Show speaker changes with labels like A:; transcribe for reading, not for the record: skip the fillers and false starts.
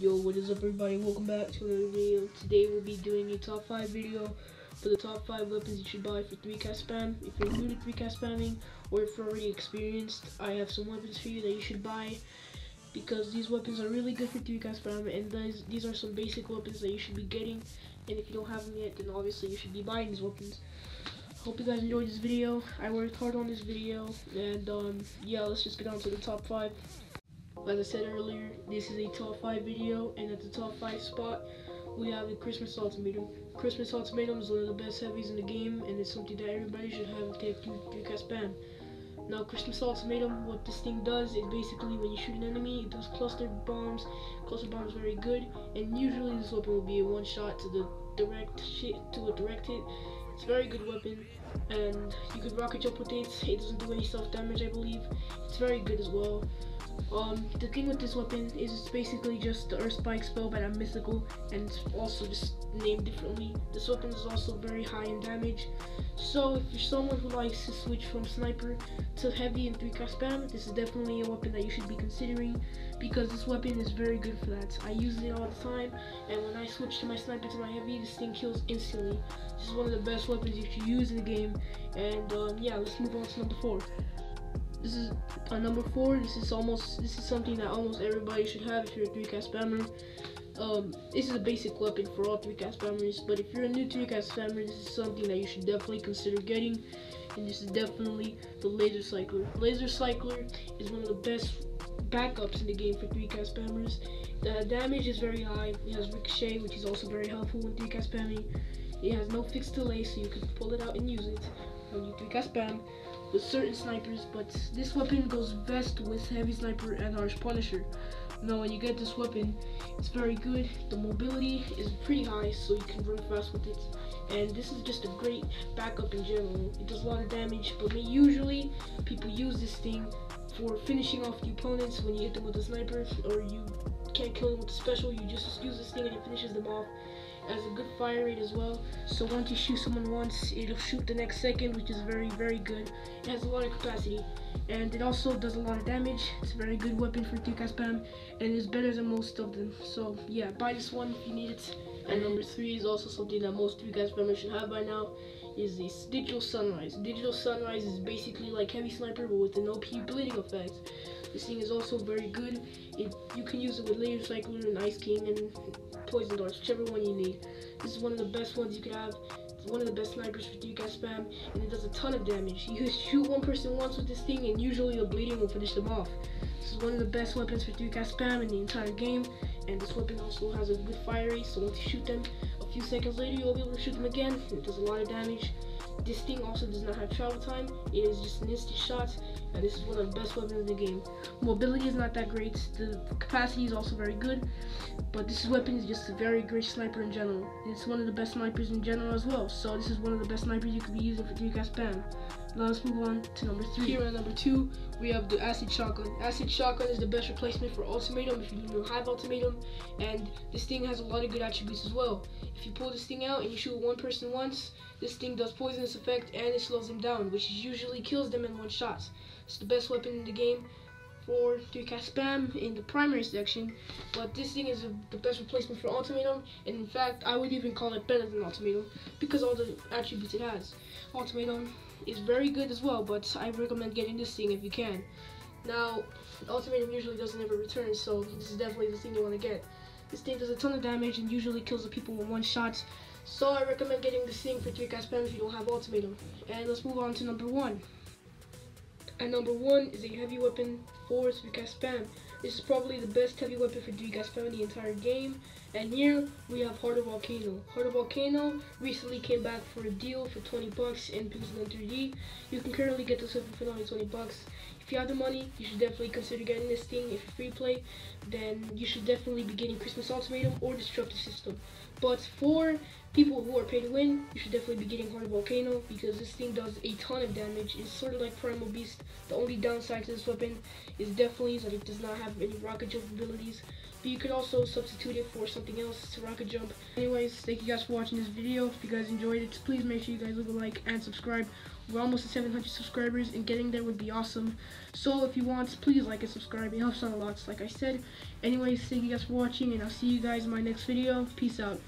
A: Yo, what is up everybody? Welcome back to another video. Today we'll be doing a top 5 video for the top 5 weapons you should buy for 3-cast spam. If you're new to 3-cast spamming or if you're already experienced, I have some weapons for you that you should buy because these weapons are really good for 3-cast spam, and these are some basic weapons that you should be getting, and if you don't have them yet, then obviously you should be buying these weapons. Hope you guys enjoyed this video. I worked hard on this video, and yeah, let's just get on to the top 5. As I said earlier, this is a top 5 video, and at the top 5 spot, we have the Christmas Ultimatum. Christmas Ultimatum is one of the best heavies in the game, and it's something that everybody should have if they have 3-cast spam. Now, Christmas Ultimatum, what this thing does is basically when you shoot an enemy, it does cluster bombs. Cluster bombs very good, and usually this weapon will be a one-shot to a direct hit. It's a very good weapon, and you can rocket jump with it. It doesn't do any self-damage, I believe. It's very good as well. The thing with this weapon is it's basically just the Earth Spike spell, but at mythical, and it's also just named differently. This weapon is also very high in damage, so if you're someone who likes to switch from sniper to heavy in 3-cast spam, this is definitely a weapon that you should be considering, because this weapon is very good for that. I use it all the time, and when I switch to my sniper to my heavy, this thing kills instantly. This is one of the best weapons you should use in the game, and yeah, let's move on to number 4. This is number 4. This is something that almost everybody should have if you're a 3-cast spammer. This is a basic weapon for all 3-cast spammers, but if you're a new 3-cast spammer, this is something that you should definitely consider getting, and this is definitely the Laser Cycler. Laser Cycler is one of the best backups in the game for 3-cast spammers. The damage is very high. It has ricochet, which is also very helpful when 3-cast spamming. It has no fixed delay, so you can pull it out and use it when you 3-cast spam with certain snipers, but this weapon goes best with Heavy Sniper and Harsh Punisher. Now, when you get this weapon, it's very good. The mobility is pretty high, so you can run fast with it, and this is just a great backup in general. It does a lot of damage, but usually people use this thing for finishing off the opponents when you hit them with a sniper, or you can't kill them with a special. You just use this thing and it finishes them off. It has a good fire rate as well, so once you shoot someone once, it'll shoot the next second, which is very, very good. It has a lot of capacity, and it also does a lot of damage. It's a very good weapon for 3-cast spam, and it's better than most of them. So yeah, buy this one if you need it. And number 3 is also something that most 3-cast spammers should have by now, is this Digital Sunrise. Digital Sunrise is basically like Heavy Sniper, but with an OP bleeding effect. This thing is also very good. You can use it with Laser Cycler and Ice King and Poison Darts, whichever one you need. This is one of the best ones you could have. It's one of the best snipers for 3-cast spam, and it does a ton of damage. You shoot one person once with this thing, and usually the bleeding will finish them off. This is one of the best weapons for 3-cast spam in the entire game, and this weapon also has a good fire rate, so once you shoot them, a few seconds later you'll be able to shoot them again. It does a lot of damage. This thing also does not have travel time. It is just an instant shot, and this is one of the best weapons in the game. Mobility is not that great. The capacity is also very good, but this weapon is just a very great sniper in general. It's one of the best snipers in general as well, so this is one of the best snipers you could be using for 3-cast spam. Now let's move on to number 3. Here at number 2, we have the Acid Shotgun. Acid Shotgun is the best replacement for Ultimatum if you don't have Ultimatum, and this thing has a lot of good attributes as well. If you pull this thing out and you shoot one person once, this thing does poisonous effect and it slows them down, which usually kills them in one shot. It's the best weapon in the game for 3-cast spam in the primary section, but this thing is the best replacement for Ultimatum, and in fact I would even call it better than Ultimatum because all the attributes it has. Ultimatum is very good as well, but I recommend getting this thing if you can. Now, Ultimatum usually doesn't ever return, so this is definitely the thing you want to get. This thing does a ton of damage and usually kills the people in one shot, so I recommend getting this thing for 3-cast spam if you don't have Ultimatum. And let's move on to number 1. And number 1 is a heavy weapon for 3-cast spam. This is probably the best heavy weapon for 3-cast spam in the entire game. And here we have Heart of Volcano. Heart of Volcano recently came back for a deal for 20 bucks in Pixel 3D. You can currently get this weapon for only 20 bucks. If you have the money, you should definitely consider getting this thing. If you're free play, then you should definitely be getting Christmas Ultimatum or Disruptive System. But for people who are pay to win, you should definitely be getting Heart of Volcano because this thing does a ton of damage. It's sort of like Primal Beast. The only downside to this weapon is definitely that it does not have any rocket jump abilities, but you could also substitute it for something else to rocket jump. Anyways, thank you guys for watching this video. If you guys enjoyed it, please make sure you guys leave a like and subscribe. We're almost at 700 subscribers, and getting there would be awesome. So if you want, please like and subscribe. It helps out a lot, like I said. Anyways, thank you guys for watching, and I'll see you guys in my next video. Peace out.